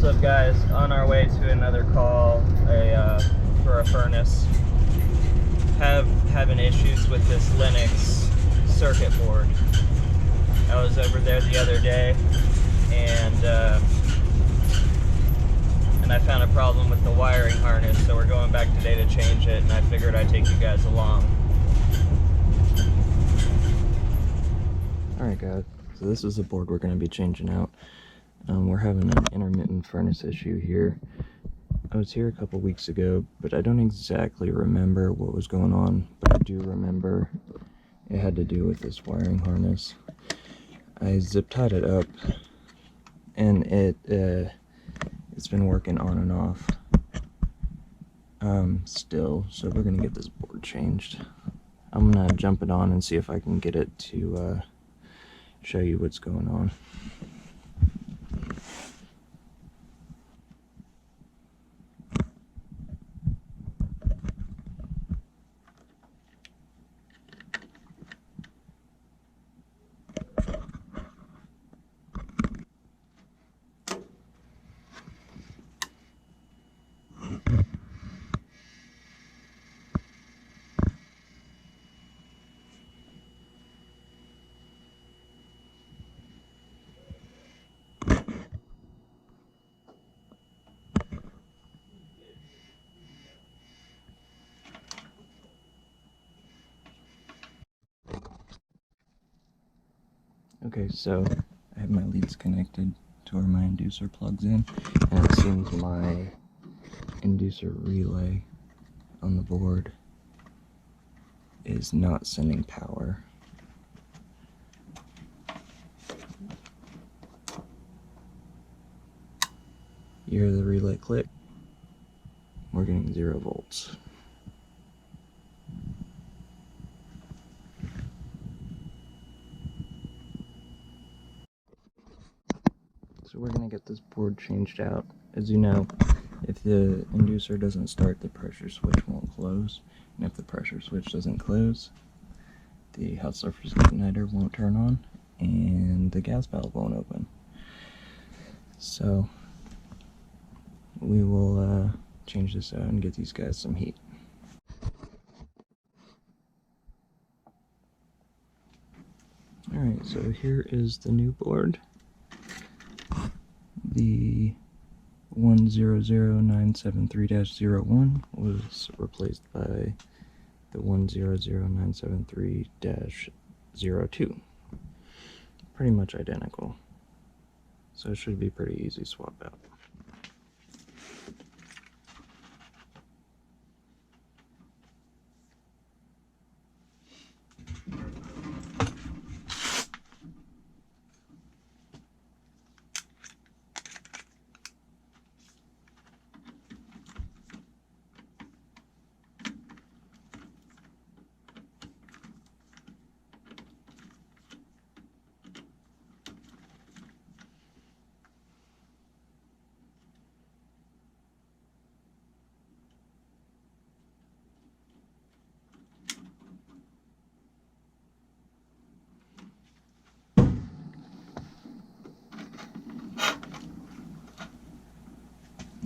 What's up, guys? On our way to another call for a furnace. Having issues with this Lennox circuit board. I was over there the other day and I found a problem with the wiring harness, so we're going back today to change it, and I figured I'd take you guys along. Alright guys, so this is the board we're going to be changing out. We're having an intermittent furnace issue here. I was here a couple weeks ago, but I don't exactly remember what was going on, but I do remember it had to do with this wiring harness. I zip tied it up, and it's been working on and off still, so we're gonna get this board changed. I'm gonna jump it on and see if I can get it to show you what's going on. Okay, so I have my leads connected to where my inducer plugs in, and it seems my inducer relay on the board is not sending power. You hear the relay click? We're getting 0 volts. So we're going to get this board changed out. As you know, if the inducer doesn't start, the pressure switch won't close. And if the pressure switch doesn't close, the hot surface igniter won't turn on, and the gas valve won't open. So we will change this out and get these guys some heat. Alright, so here is the new board. The 100973-01 was replaced by the 100973-02. Pretty much identical. So it should be pretty easy swap out.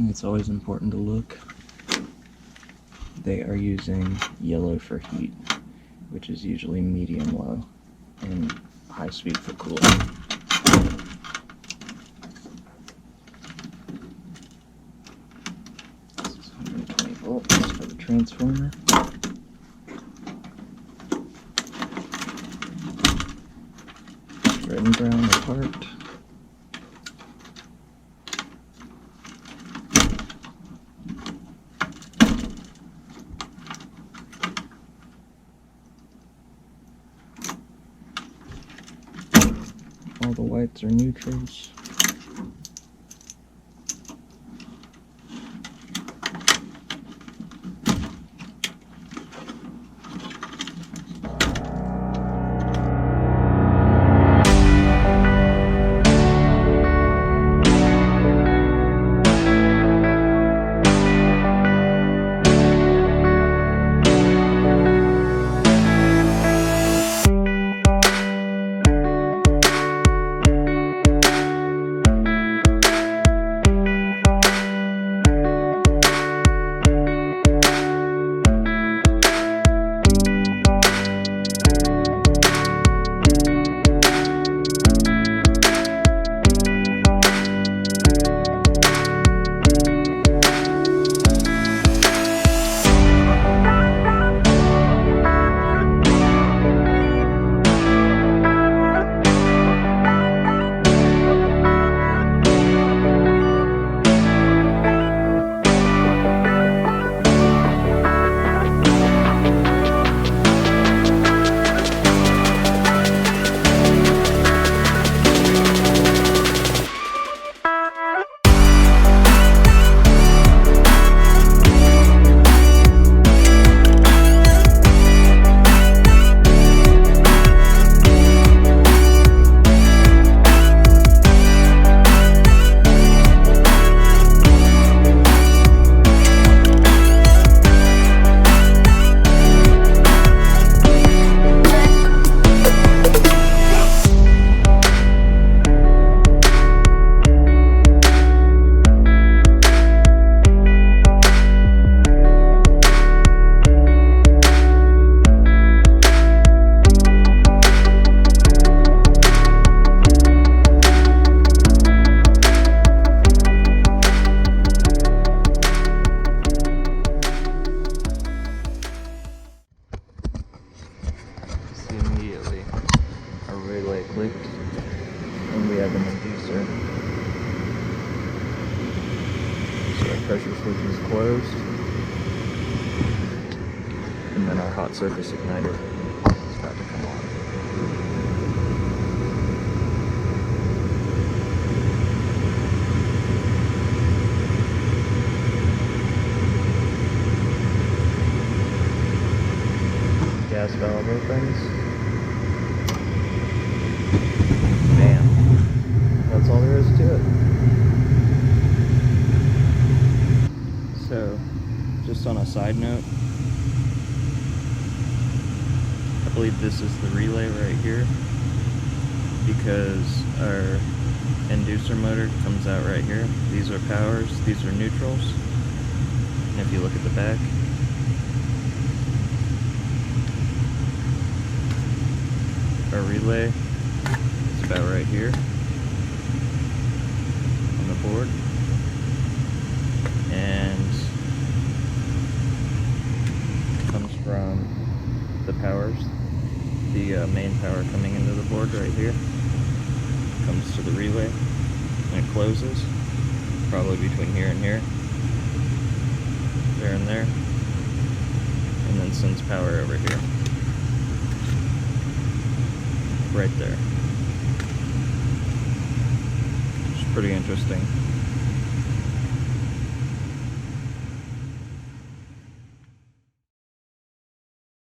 It's always important to look. They are using yellow for heat, which is usually medium low, and high speed for cooling. This is 120 volts for the transformer. Red and brown apart. All the whites are neutrals. pressure switch is closed. And then our hot surface igniter is about to come on. Gas valve opens. Bam. That's all there is to it. So, just on a side note, I believe this is the relay right here, because our inducer motor comes out right here. These are powers, these are neutrals. And if you look at the back, our relay is about right here on the board, and comes from the powers, the main power coming into the board right here, comes to the relay, and it closes probably between here and here, there and there, and then sends power over here. Right there. It's pretty interesting.